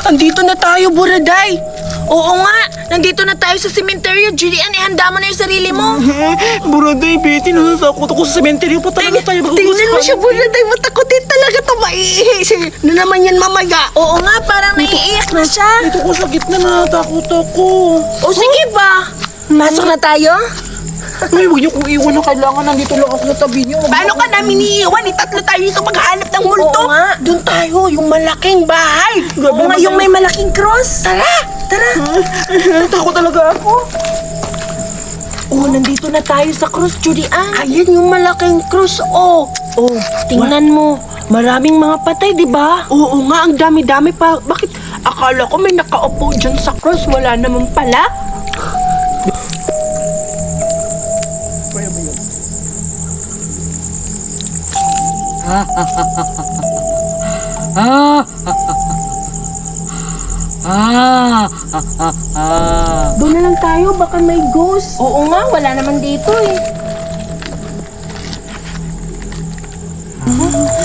Andito na tayo, Buraday. Oo nga, nandito na tayo sa sementeryo. Julian, ihanda mo na yung sarili mo. Buraday, Betty, nasasakot ako sa sementeryo pa talaga tayo. Tingnan mo siya, Buraday. Matakotin talaga ito. Maiihi. Na naman yan mamaya. Oo nga, parang naiiyak na siya. Dito ko sa gitna, natatakot ako. O sige ba? Pasok na tayo? Ay, huwag niyo kong iwan na kailangan. Nandito lang ako sa tabi niyo. Paano ka namin iiwan? Tatlo tayo dito maghanap ng multo. Oo nga. Doon tayo, yung malaking bahay. Oo nga, yung may malaking cross. Tara, tara. Natakot talaga ako. Oh, nandito na tayo sa cross, Julian. Ayun yung malaking cross, oh. Oh, tingnan mo. Maraming mga patay, di ba? Oo nga, ang dami-dami pa. Bakit? Akala ko may nakaupo dyan sa cross. Wala naman pala. Doon na lang tayo, baka may ghost. Oo nga, wala naman dito eh.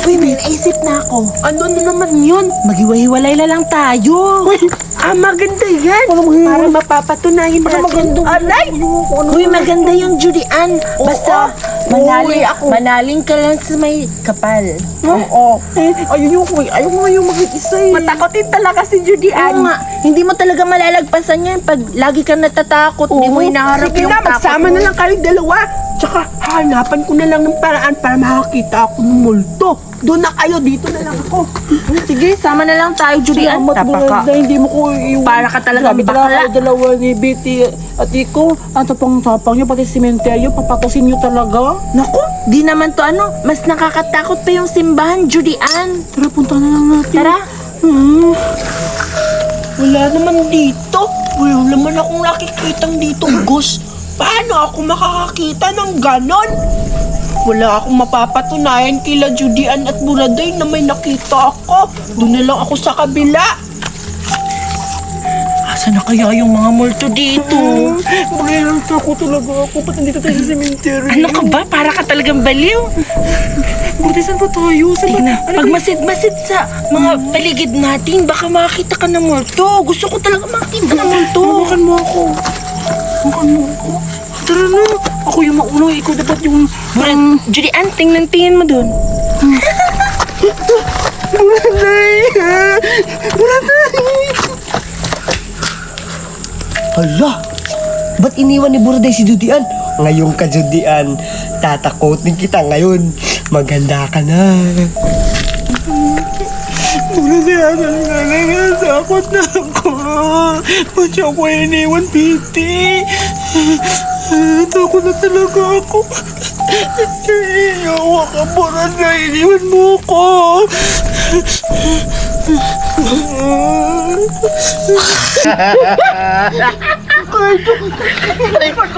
Uy, may naisip na ako. Ano naman yun? Maghiwa-hiwalay na lang tayo. Maganda yan. Para mapapatunayan natin. Alay! Uy, maganda yung Julian. Basta, manaling ka lang sa may kapal. Oo. Ayaw mo yung mag-isa eh. Matakotin talaga si Julian. Oo nga, hindi mo talaga malalagpasan yan pag lagi kang natatakot. Hindi mo hinaharap Sige yung na, takot magsama mo. na lang kayo dalawa. Tsaka, hanapan ko na lang ng paraan para makakita ako ng multo. Doon na kayo, dito na lang ako. Sige, sama na lang tayo, Julian. Salamat, Buraday, hindi mo ko iwan. Para ka talaga Grabe bakla. kayo dalawa ni Betty at Iko. Ang tapang-tapang nyo, pati sementeryo, papatasin nyo talaga. Naku, di naman to mas nakakatakot pa yung simbahan, Julian. Tara, punta na lang natin. Tara. Wala naman dito. Wala naman akong nakikitang dito, Gus. Paano ako makakakita ng ganon? Wala akong mapapatunayan kila Julian at Buraday na may nakita ako. Doon na lang ako sa kabila. Asan na kaya yung mga multo dito? Magalang ako talaga ako. Ba't nandito tayo sa cemetery? Ano ka ba? Para ka talagang baliw. Buti saan pa tayo? Sige na, pag masid-masid sa mga paligid natin, baka makakita ka ng multo. Gusto ko talaga makita ng multo. Makan mo ako. Makan mo ako. Tara na. Ako yung mauna. Ikaw dapat yung... Julian, tingnan mo dun. Buraday! Buraday! Hala! Ba't iniwan ni Buraday si Judian? Ngayon ka, Judian. Tatakotin kita ngayon. Maganda ka na. Buraday, takot na ako. Ba't siya ako iniwan, Betty? Takot na talaga ako. Iyawa ka, Buraday. Iniwan mo ko.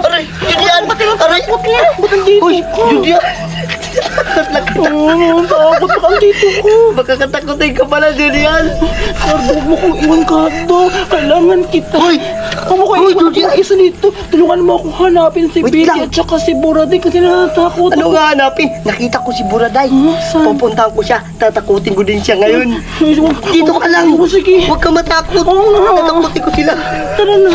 Aray! Judian! Aray! Uy! Judian! Takot na kang dito ko. Baka katakotin ka pala, Judian! Huwag mo kong iwan ka to. Kailangan kita. Uy! Kamu ko iwan ang isa dito. Tulungan mo akong hanapin si Wait Betty lang. at saka si Buraday kasi natatakot Ano ako. nga hanapin? Nakita ko si Buraday. Saan? Pupuntahan ko siya. Tatakutin ko din siya ngayon. Dito ka lang. Oo, sige. Huwag ka matakot. Oo nga. Tatakutin ko sila. Tara na.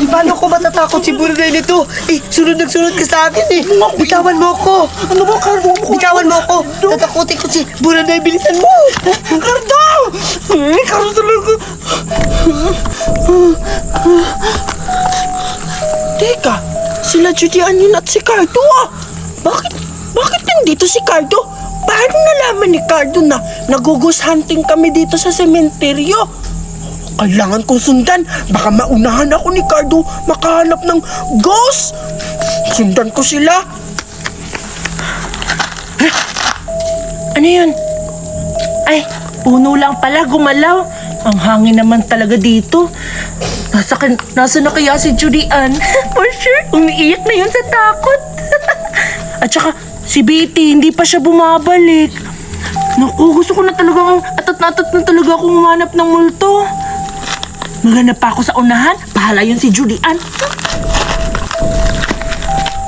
Paano ko matatakot si Buraday nito? Sunod ka sa akin eh. Bitawan mo ako. Ano ba, Cardo? Bitawan mo ako. Tatakutin ko si Buraday. Bilisan mo. Cardo! Cardo talaga. Teka, sila Judian yun at si Cardo ah. Bakit nandito si Cardo? Paano nalaman ni Cardo na nag-ghost hunting kami dito sa sementeryo? Kailangan kong sundan. Baka maunahan ako ni Cardo makahanap ng ghost. Sundan ko sila. Ano yun? Ay, puno lang pala, gumalaw. Ang hangin naman talaga dito. Nasa na kaya si Julian? For sure, umiiyak na yun sa takot. At saka, si Betty, hindi pa siya bumabalik. Naku, gusto ko na talagang atat na talaga akong humanap ng multo. Maghanap pa ako sa unahan. Bahala yun si Julian.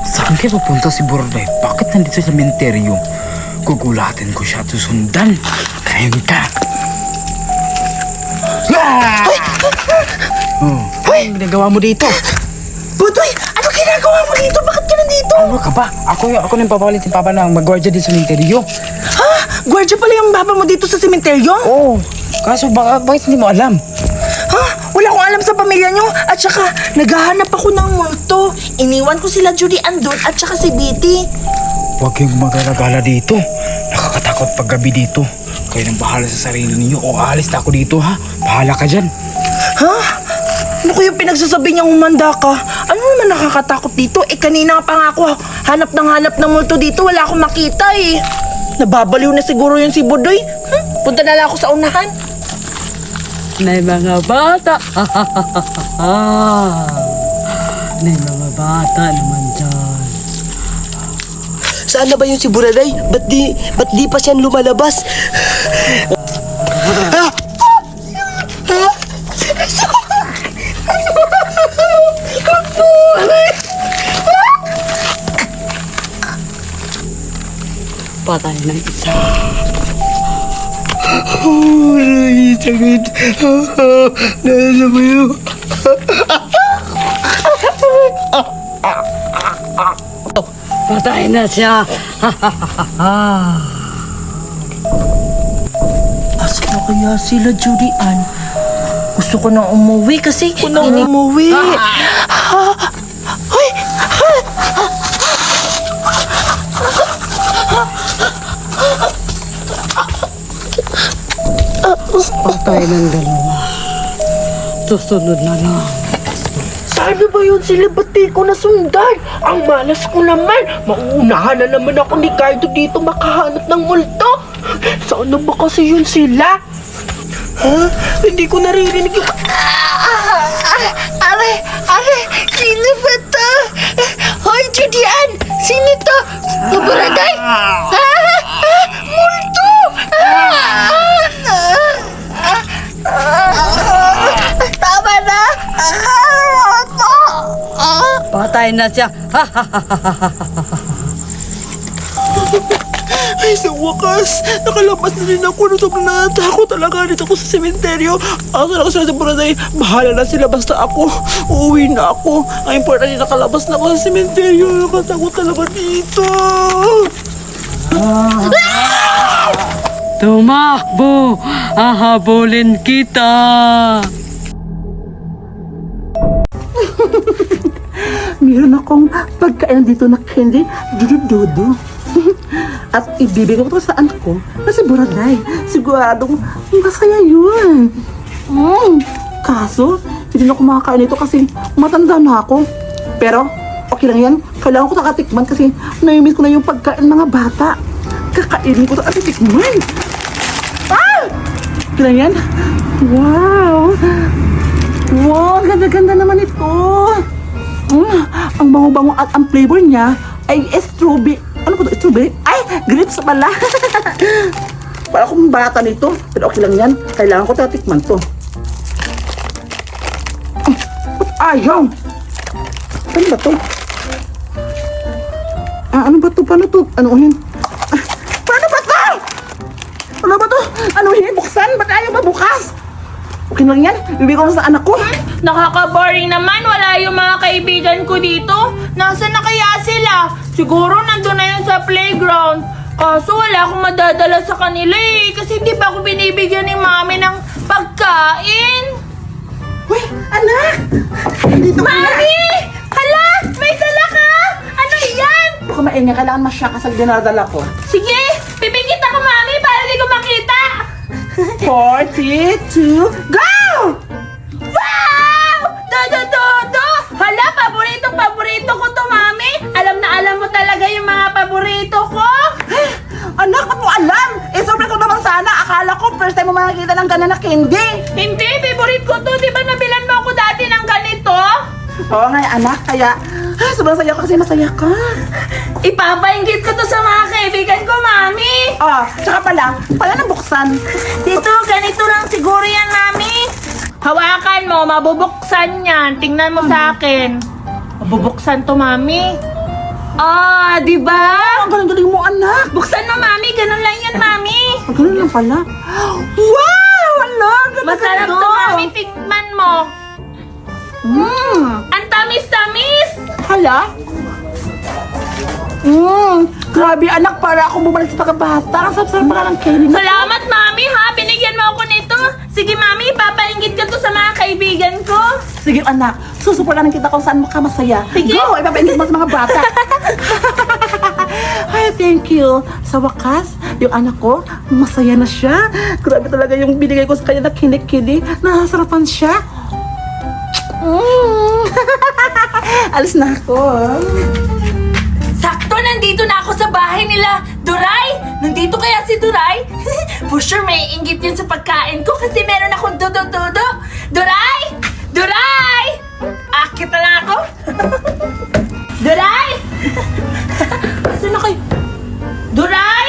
Saan kayo papunta si Buraday? Bakit nandito sa sementeryo? Gugulatin ko siya at susundan. Kain ka. Anong ginagawa mo dito? Budoy, ano ginagawa mo dito? Bakit ka nandito? Ano ka ba? Ako nang papalitin papa ng mag-guardia din sa sementeryo. Ha? Gwardiya pala yung baba mo dito sa sementeryo? Oo. Kaso bakit hindi mo alam? Ha? Wala akong alam sa pamilya nyo. At saka, naghahanap ako ng multo. Iniwan ko sila Judy Andon at saka si Betty. Huwag kayong mag-alagala dito. Nakakatakot pag gabi dito. Kayo nang bahala sa sarili ninyo o aalis na ako dito ha. Bahala ka dyan. Ha? Ano ko yung pinagsasabi niyang umanda ka? Ano naman nakakatakot dito? Kanina pa nga ako hanap ng multo dito. Wala akong makita eh. Nababaliw na siguro yung si Budoy. Punta na lang ako sa unahan. May mga bata. May mga bata naman dyan. Saan na ba yun si Buraday? Ba't di pa siya lumalabas? Patay ng isa. Ay, sakit. Nasa mo yun? Patay na siya. Asa na kaya sila, Judy Ann? Gusto ko nang umuwi kasi... Umuwi. Patay ng dalawa. Susunod na lang. Sana ba yun sila? Ba't di ko nasundan? Ang malas ko naman. Mauunahan na naman ako ni Cardo dito makahanap ng multo. Sana ba kasi yun sila? Ha? Hindi ko naririnig yung... Are, sino ba to? Hoy, Judy Ann! Sino to? Buraday? Multo! Tama na! Patay na siya. Ay, sa wakas, nakalabas na rin ako nung sobrang natatakot talaga dito ako sa sementeryo. Ako na ako sila sa Buraday, bahala na sila basta ako. Uuwi na ako. Ang importante, nakalabas na ako sa sementeryo. Nakatakot talaga dito. Tumakbo! Hahabulin kita! Meron akong pagkain dito na candy, dudu-dudu. At ibibigay ko to sa anak ko na si Buraday. Siguradong masaya yun. Kaso, hindi na ako makakain ito kasi matanda na ako. Pero, okay lang yan. Kailangan ko nakatikman kasi namimiss ko na yung pagkain mga bata. Kakainin ko to at titikman. Okay lang yan. Wow! Wow, ganda-ganda naman ito. Ang bango-bango at ang flavor niya ay strawberry. Ano po ito? Strawberry? Ay, grapes pala. Para akong bata nito. Pero okay lang yan. Kailangan ko tatikman to. Ayaw! Ano ba to? Ano ba to? Paano to? Anuhin? Paano ba to? Ano ba to? Anuhin? Buksan? Ba't ayaw ba bukas? Okay lang yan. Bibigay ko sa anak ko. Nakaka-boring naman. Wala yung mga kaibigan ko dito. Nasaan na kaya sila? Siguro nandun na yun sa playground. Kaso wala akong madadala sa kanila eh. Kasi hindi pa ako binibigyan ni mami ng pagkain. Uy, anak! Dito ka na. Mami! Hala! May dala ka! Ano yan? Baka maingay. Kailangan masya ka sa dinadala ko. Sige! Pipikit ako, mami, para di ko makita! 42, go! Wow! Do! Hala, paborito ko to, mami! Alam na alam mo talaga yung mga paborito ko! Anak, ba't mo alam? Sobrang ko naman sana. Akala ko first time mo makikita ng gana na candy. Hindi, favorite ko to. Di ba nabilan mo ako dati ng ganito? Oo nga, anak. Kaya, sobrang saya ko kasi masaya ka. Ipapainggit ko to sa mga kaibigan ko, mami! Tsaka pala, nabuksan. Dito, ganito lang siguro yan, mami. Hawakan mo, mabubuksan yan. Tingnan mo sa akin. Mabubuksan to, mami. Di ba? Ang galing-galing mo, anak. Buksan mo, mami. Ganun lang yan, mami. Ganun lang pala. Wow! Anak, Masarap to, mami. Tingnan mo. Ang tamis-tamis! Hala? Grabe anak, para akong bumalik sa pagkabata. Ang sarap-sarap pala ng candy na. Salamat, Mami, ha? Binigyan mo ako nito. Sige, Mami, papainggit ka to sa mga kaibigan ko. Sige anak, susuportahan kita kung saan mo ka masaya. Sige. Go, ipapaingit mo sa mga bata. Ay, thank you. Sa wakas, yung anak ko, masaya na siya. Grabe talaga yung binigay ko sa kanya na kinikili. Nasasarapan siya. Alis na ako. Sakto, nandito na ako sa bahay nila. Duray! Nandito kaya si Duray? For sure, may inggit yun sa pagkain ko kasi meron akong dodo-dodo. Duray! Duray! Akit na lang ako. Duray! Asan na kayo? Duray!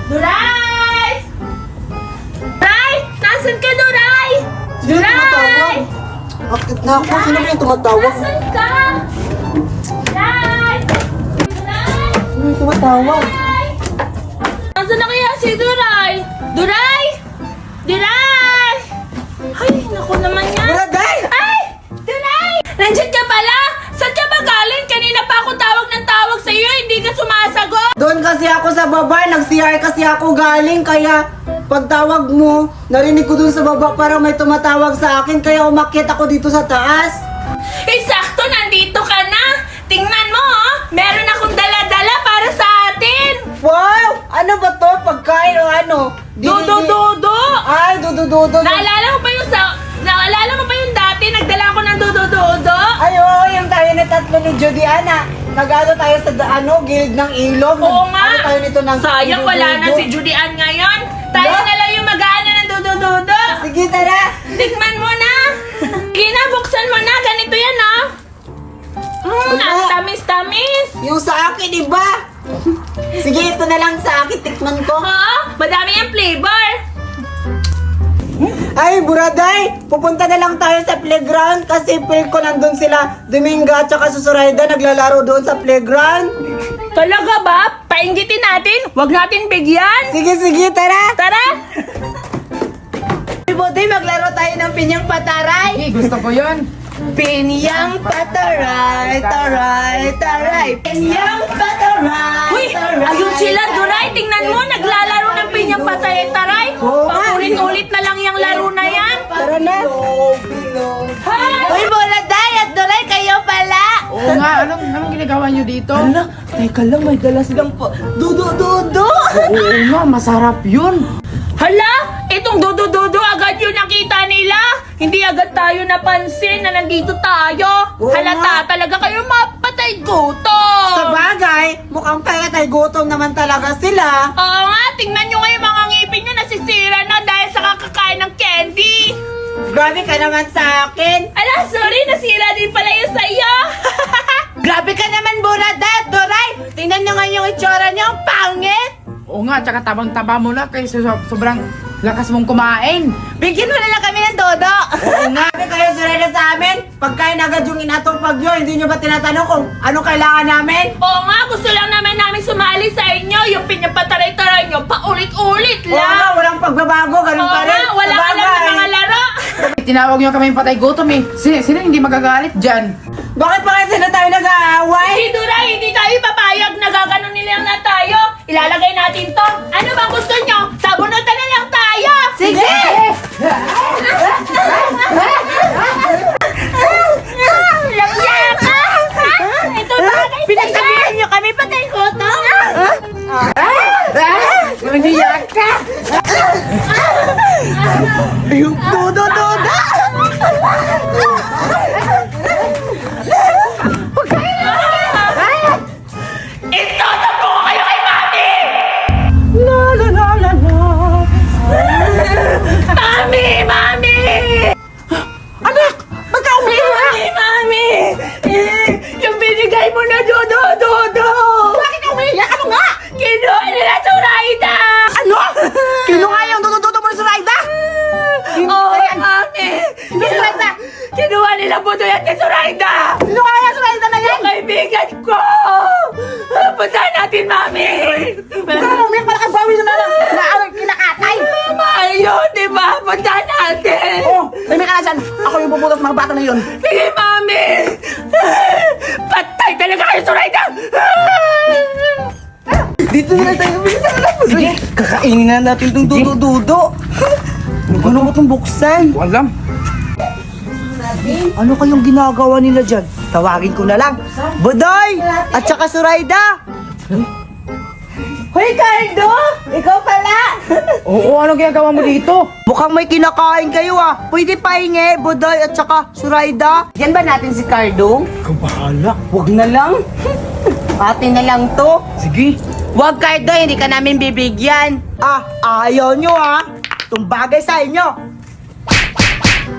Duray! Duray! Nasaan ka, Duray? Duray! Bakit na ako? Sino ba yung tumatawag? Nasaan ka? Duray! Duray! Sino yung tumatawag? Nasaan na kaya si Duray? Duray! Duray! Ay, naku naman yan. Buraday! Ay! Duray! Nandiyan ka pala? Saan ka ba galing? Kanina pa ako tawag ng tawag sa iyo, hindi ka sumasagot. Doon kasi ako sa baba, nag-CR kasi ako galing, kaya pagtawag mo, narinig ko doon sa baba parang may tumatawag sa akin, kaya umakyat ako dito sa taas. Sakto, nandito ka na. Tingnan mo, oh. Meron akong dala-dala para sa atin. Wow! Ano ba to? Pagkain o ano? Dodo-dodo! Ay, dudu-dudu. Naalala mo ba yung dati nagdala ko ng dodo-dodo? Ay, oo, yung tayo na tatlo ni Judy Ana. Nag-ano tayo sa gilid ng ilog. Oo nga. Ano tayo nito ng Sayang wala na dudu-dudu. si Judy Ann ngayon. Tayo Ba? na lang yung mag-aana ng dodo-dodo. Sige, tara. Tikman mo na. Sige na, buksan mo na. Ganito yan, ah. Ang tamis-tamis. Yung sa akin, iba. Sige, ito na lang sa akin, tikman ko. Ha? Madami yung flavor. Ay, Buraday! Pupunta na lang tayo sa playground kasi feel ko nandun sila Dominga at saka Susurayda naglalaro doon sa playground. Talaga ba? Painggitin natin. Huwag natin bigyan. Sige, sige, tara! Tara. Buti, maglaro tayo ng pinyang pataray. Gusto ko yun. Pinyang pataray, taray, taray. Pinyang pataray, Uy, ayun sila, Duray. Tingnan mo, naglalaro ng pinyang patay-taray. Oo nga. Paulit-ulit na lang yung laro na yan. Tara na. Hi! Uy, Buraday at Duray, kayo pala. Oo nga, anong ginagawa nyo dito? Hala, teka lang, may dala silang dudu-dudu. Oo nga, masarap yun. Hala! Itong dodo-dodo agad yun nakita nila. Hindi agad tayo napansin na nandito tayo. Oo Halata talaga kayo mapatay gutom. Sa bagay, mukhang patay gutom naman talaga sila. Oo nga, tingnan nyo ngayon mga ngipin nyo nasisira na dahil sa kakakain ng candy. Grabe ka naman sa akin. Ala, sorry, nasira din pala yun sa iyo. Grabe ka naman, Buraday at Duray. Tingnan nyo nga yung itsura nyo, ang pangit. Oo nga, tsaka tabang-taba mo na kasi sobrang lakas mong kumain. Bigyan mo na lang kami ng dodo. Oo nga. Grabe kayo surrender sa amin. Pagkain agad yung inatupag nyo, hindi nyo ba tinatanong kung ano kailangan namin? Oo nga, gusto lang namin sumali sa inyo. Yung pinapataray-taray nyo, paulit-ulit Oo nga, lang. walang pagbabago, ganun Oo pa rin. nga, wala Sa ka lang bagay. ng mga laro. Tinawag nyo kami patay gutom eh. Sino hindi magagalit dyan? Bakit pa kasi na tayo nag-aaway? Hindi, Duray, hindi tayo papayag na gaganon nila na tayo. Ilalagay natin to. Ano bang gusto nyo? Sabunutan na lang tayo. Sige! Langya ka! Ito bagay pinagsabihan nyo kami patay ko to. Nandiyak ka! Yung dudu-dudu. Itotopo ko kayo kay Mami! La la la la la. Mami! Mami! Anak, ba't ka umiiyak? Mami! Yung binigay mo na dodo-dodo! Bakit ka umiiyak? Ano nga? Kinuha nila sa Raida! Ano? Kinuha yung dudu-dudu mo sa Raida? Oo, Mami! Kinuha nila po doon yan kay Zoraida! Sino kaya sa Raida na yan? Yung kaibigan ko! Puntahan natin, Mami! Huwag ka naman umiyak, malaki bawi na kinakatay. Mayo, di ba? Puntahan natin! Oh, may ka na Minsan, ako yung puputot mga bata na yun. Sige, Mami! Patay talaga kayo, Zoraida! Dito na tayo. Sige, kakainin na natin itong dudo-dudo. Ano mo itong buksan? Alam. Ano kayong ginagawa nila dyan? Tawagin ko na lang. Budoy! At saka Zoraida! Hoy, Cardo! Ikaw pala! Oo, ano ginagawa mo dito? Mukhang may kinakain kayo ah. Pwede pahingi, Budoy at saka Zoraida. Yan ba natin si Cardo? Ikaw bahala. Huwag na lang. Atin na lang to. Sige. Huwag, Cardo, hindi ka namin bibigyan. Ah, ayaw nyo ah. Itong bagay sa inyo.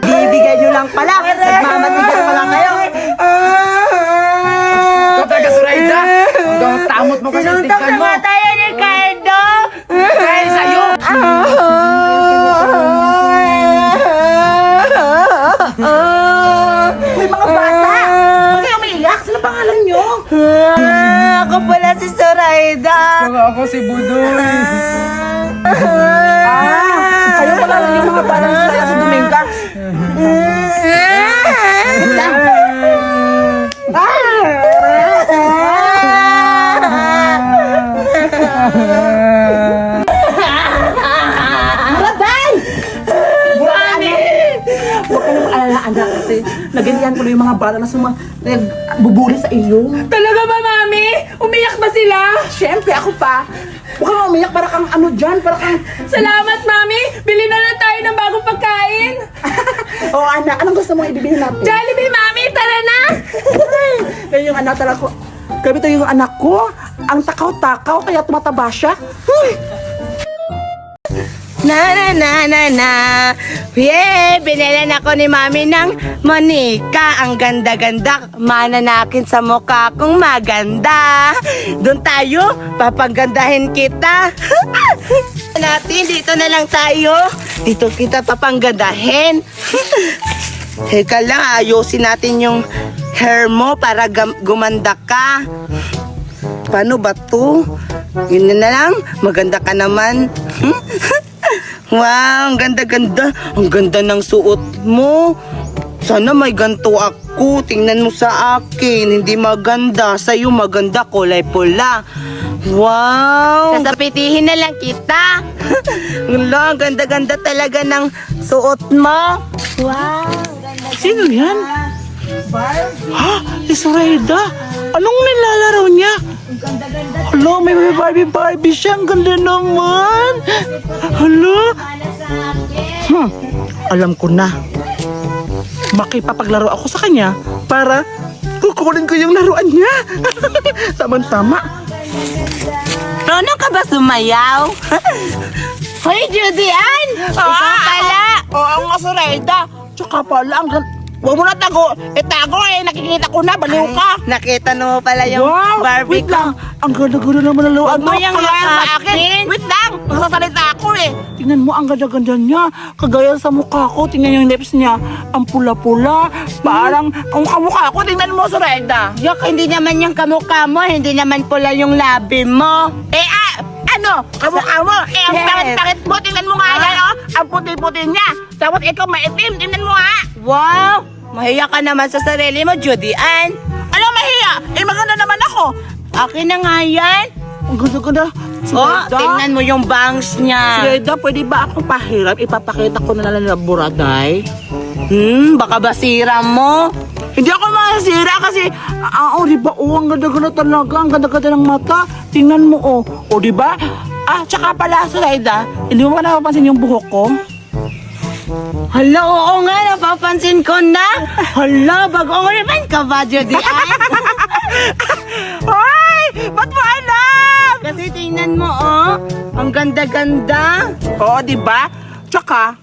Bibigyan nyo lang pala. Nagmamatigas pa lang kayo. Ikaw talaga, Zoraida. Hanggang tamot mo kasi tignan mo. Tayo ni Cardo! Dahil sa'yo. May mga bata. Huwag kayong umiiyak. Sino pangalan nyo? Ako pala si Zoraida. Saka ako si Budoy. Kayo pala yung mga bata sa Dominga. Huwag ka nang alala, anak, kasi naganyan ko na yung mga bata na nagbubuli sa iyo. Talaga ba, Mami? Umiyak ba sila? Siyempre, ako pa. Huwag kang umiyak, para kang ano dyan, para kang... Salamat, Mami! Bili na lang tayo ng bagong pagkain! Oh, anak, anong gusto mong ibibili natin? Jollibee, Mami! Tara na! Kaya yung anak talaga ko. Grabe to yung anak ko. Ang takaw-takaw, kaya tumataba siya. Huy! Na. Yeah, binilan ako ni Mami ng Monica. Ang ganda-ganda. Mananakin sa mukha kong maganda. Doon tayo, papanggandahin kita. Natin, dito na lang tayo. Dito kita papanggandahin. Teka lang, ayusin natin yung hair mo para gumanda ka. Paano ba to? Yun na lang, maganda ka naman. Wow, ang ganda-ganda. Ang ganda ng suot mo. Sana may ganto ako. Tingnan mo sa akin. Hindi maganda. Sa'yo maganda. Kulay pula. Wow. Sasapitihin na lang kita. Wala, ang ganda-ganda talaga ng suot mo. Wow. Sino yan? Ha? Si Zoraida? Anong nilalaro niya? Hala, may Barbie siya. Ang ganda naman. Hala. Alam ko na. Makipapaglaro ako sa kanya para kukunin ko yung laruan niya. Tama-tama. Ano ka ba sumayaw? Hoy, Judy Ann! Ikaw pala! Oo nga, Zoraida. Tsaka pala, huwag mo na itago nakikita ko na, baliw ka. Nakita mo pala yung Barbie wait ko. lang. Ang ganda-ganda naman ng laruan Huwag mo yung Kagaya sa yakapin. akin. Wait lang, magsasalita ako eh. Tingnan mo, ang ganda-ganda niya. Kagaya sa mukha ko, tingnan yung lips niya. Ang pula-pula. Parang, ang kamukha ko, tingnan mo, Zoraida. Yak, hindi naman yung kamukha mo, hindi naman pula yung labi mo. Ano? Kamukha mo? Ang Yes. pangit-pangit mo, tingnan mo nga yan, oh. Ang puti-puti niya. Tapos ikaw maitim, tingnan mo nga. Wow! Mahiya ka naman sa sarili mo, Judy Ann. Ano mahiya? Maganda naman ako. Akin na nga yan. Ang ganda-ganda. Oh, tingnan mo yung bangs niya. Zoraida, pwede ba akong pahiram? Ipapakita ko na lang na buraday. Baka basira mo. Hindi ako masira kasi, di ba? Ang ganda-ganda talaga. Ang ganda-ganda ng mata. Tingnan mo, di ba? Tsaka pala, Zoraida, hindi mo ba napapansin yung buhok ko? Hala, oo nga, napapansin ko na. Hala, bagong naman ka ba, Judy Ann? Hoy! Ba't mo alam? Kasi tingnan mo, ang ganda-ganda. Oo, di ba? Tsaka,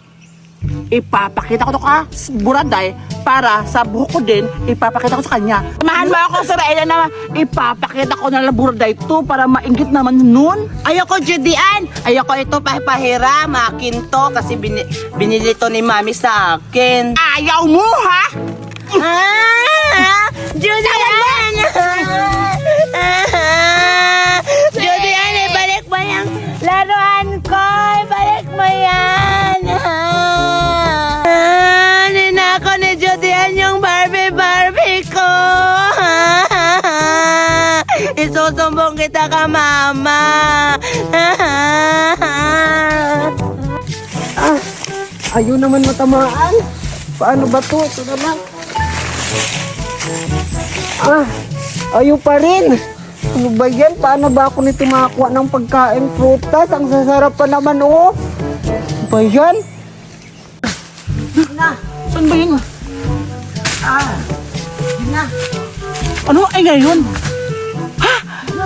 ipapakita ko to ka, buraday, para sa buhok ko din, ipapakita ko sa kanya. Samahan mo ako sa Raela na ipapakita ko na buraday to para mainggit naman nun. Ayoko, Judy Ann. Ayoko ito pahiram. Akin to kasi binili to ni Mami sa akin. Ayaw mo, ha? Judy Ann! Judy Ann, ibalik mo yung laruan ko. Ibalik mo yan. kita ka, Mama. Ayaw naman matamaan. Paano ba to? Ito na lang. Ayaw pa rin. Ano ba yan? Paano ba ako nito makakuha ng pagkain prutas? Ang sasarap pa naman, oh. Ano ba yan? Saan ba yun? Ano ay ngayon? Ha?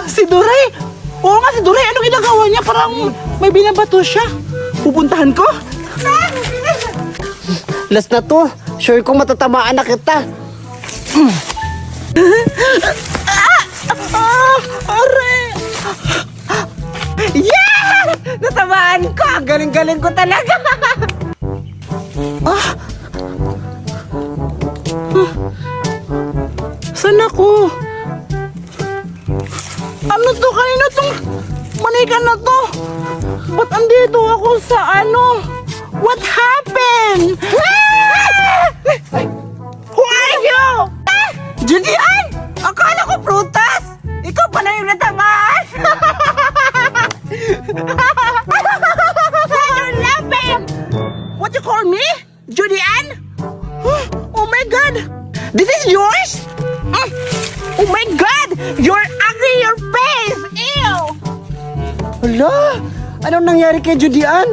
Si Duray! Oo nga, si Duray. Ano ginagawa niya? Parang may binabato siya. Pupuntahan ko? Last na to. Sure kong matatamaan na kita. Are! Yeah! Natamaan ko! Ang galing-galing ko talaga! Saan ako? Ano to? Kanina tong manika na to? Ba't andito ako sa ano? What happened? Who are you? Julian! Akala ko prutas! Ikaw pala yung natamaan! You're laughing! What you call me? Julian? Oh my God! This is yours? Oh my God! You're ugly your face! Ew! Hala! Anong nangyari kay Judian?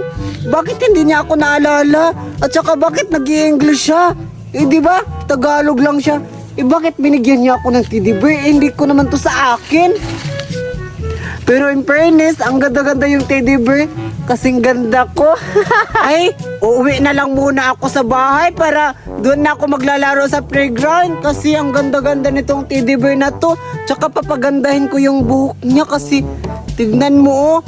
Bakit hindi niya ako naalala? At saka bakit nag-i-English siya? Eh di ba? Tagalog lang siya. Eh bakit binigyan niya ako ng teddy bear? Eh, hindi ko naman to sa akin. Pero in fairness, ang ganda-ganda yung teddy bear. Kasing ganda ko. Ay, uuwi na lang muna ako sa bahay para doon na ako maglalaro sa playground. Kasi ang ganda-ganda nitong teddy bear na to. Tsaka papagandahin ko yung buhok niya kasi tignan mo oh.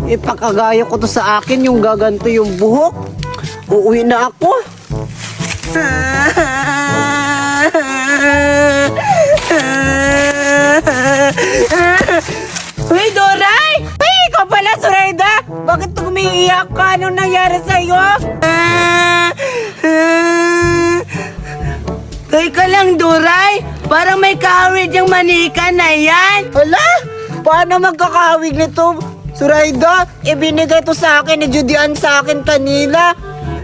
Ipakagaya ko to sa akin yung gaganto yung buhok. Uuwi na ako. Uy, Doray! Uy, ikaw pala, Surayda! Bakit umiiyak ka? Anong nangyari sa'yo? Teka lang, Doray! Parang may kahawig yung manika na yan! Hala! Paano magkakawig nito? Surayda, ibinigay to sa akin ni Judian sa akin kanila.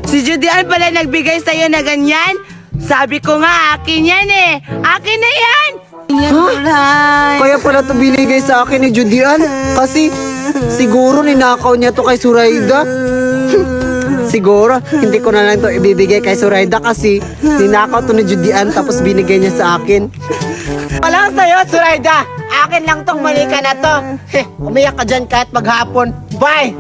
Si Judian pala nagbigay sa'yo na ganyan? Sabi ko nga, akin yan eh! Akin na yan! Doray! Kaya pala to binigay sa akin ni Judian kasi siguro ninakaw niya to kay Surayda. Siguro, hindi ko na lang to ibibigay kay Surayda kasi ninakaw to ni Judian tapos binigay niya sa akin. Walang sa'yo, Surayda! Akin lang tong manika na to! Umiyak ka dyan kahit maghapon. Bye!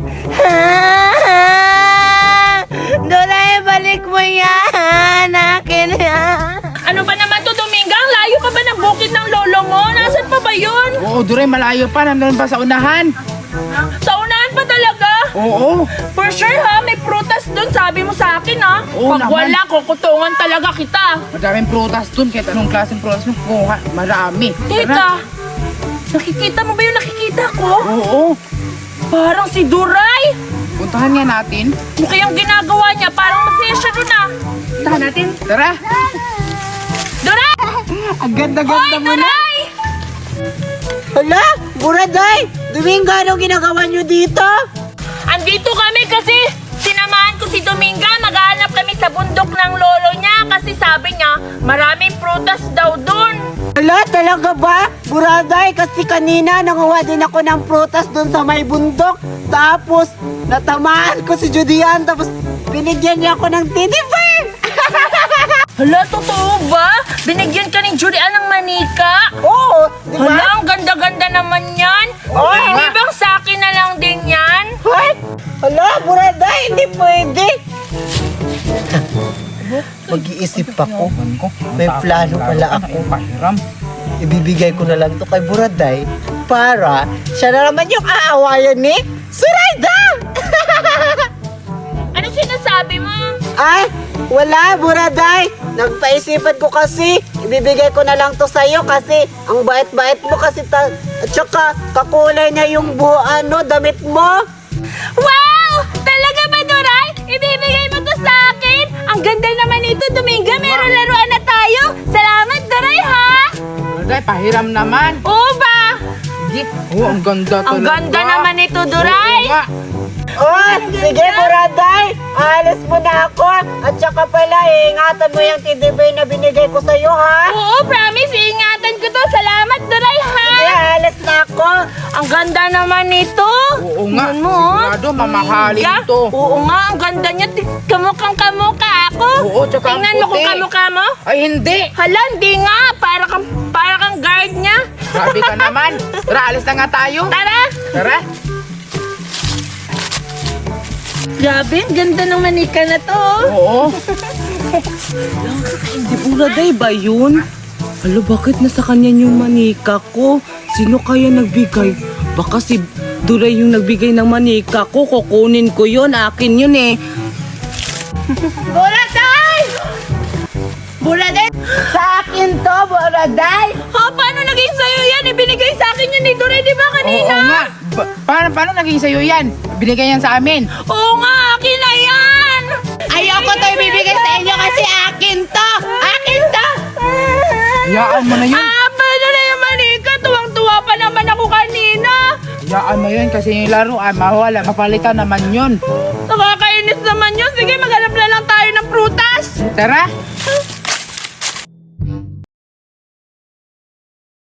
Doray, balik mo yan! Akin yan! Ano ba naman to, Dominga? Ang layo pa ba ng bukid ng lolo mo? Nasaan pa ba yun? Oo, Duray, malayo pa. Nandun pa sa unahan. Sa unahan pa talaga? Oo. For sure ha, may prutas dun, sabi mo sa akin ha. Oo Pag naman. wala, kukutungan talaga kita. Madaming prutas dun. Kahit anong klaseng prutas mo kuha. Marami. Teka, nakikita mo ba yung nakikita ko? Oo. Parang si Duray. Puntahan nga natin. Mukha yung ginagawa niya, parang masaya siya dun ah. Puntahan natin. Tara. Duray! Ang ganda-ganda Hoy, Duray! Hala! Buraday! Dominga, anong ginagawa niyo dito? Andito kami kasi sinamahan ko si Dominga. Maghahanap kami sa bundok ng lolo niya kasi sabi niya maraming prutas daw dun. Hala, talaga ba? Buraday, kasi kanina nanguha din ako ng prutas doon sa may bundok. Tapos, natamaan ko si Judian. Tapos, binigyan niya ako ng teddy bear. Hala, totoo ba? Binigyan ka ni Julian ng manika? Oo, di ba? Hala, ang ganda-ganda naman yan. Oo. Hindi bang sa akin na lang din yan? Hoy! Hala, Buraday, hindi pwede. Mag-iisip ako. May plano pala ako. Pahiram. Ibibigay ko na lang to kay Buraday para siya na naman yung aawayan ni Surayda! Ano sinasabi mo? Ay, wala, Buraday. Nagpaisipan ko kasi, ibibigay ko na lang to sa'yo kasi ang bait-bait mo kasi at saka kakulay niya yung damit mo. Wow! Talaga ba, Duray? Ibibigay mo to sa akin? Ang ganda naman ito, Dominga. Meron laruan na tayo. Salamat, Duray, ha? Duray, pahiram naman. Oo ba? Sige. Oh, ang ganda talaga. Ang ganda naman ito, Duray. Oo nga. Oh, sige, Buraday. Alis mo na ako. At saka pala, ingatan mo yung teddy bear na binigay ko sa'yo, ha? Oo, promise. Iingatan ko to. Salamat, Duray, ha? Sige, alis na ako. Ang ganda naman nito. Oo nga. Tingnan mo, oh. Sigurado, mamahalin Yeah. to. Oo nga, ang ganda niya. Kamukhang kamukha ako. Oo, tsaka ang Tingnan mo kung puti. kamukha mo. Ay, hindi. Hala, hindi nga. Para kang guard niya. Grabe ka naman. Tara, alis na nga tayo. Tara. Tara. Grabe, ang ganda ng manika na to. Oo. Si Buraday ba yun? Alo, bakit nasa kanya yung manika ko? Sino kaya nagbigay? Baka si Duray yung nagbigay ng manika ko. Kukunin ko yun. Akin yun eh. Buraday! Buraday! Sa akin to, Buraday. Ha, paano naging sa'yo yan? Ibinigay sa akin yan ni Duray, di ba kanina? Oo nga. Paano naging sa'yo yan? Binigay yan sa amin. Oo nga, akin na yan! Ayoko to ibibigay sa inyo kasi akin to. Akin to. Hayaan mo na yun. Paano na yung manika? Tuwang-tuwa pa naman ako kanina. Hayaan mo yun kasi yung laro ay mawala. Mapalitan naman yun. Nakakainis naman yun. Sige, maghanap na lang tayo ng prutas. Tara.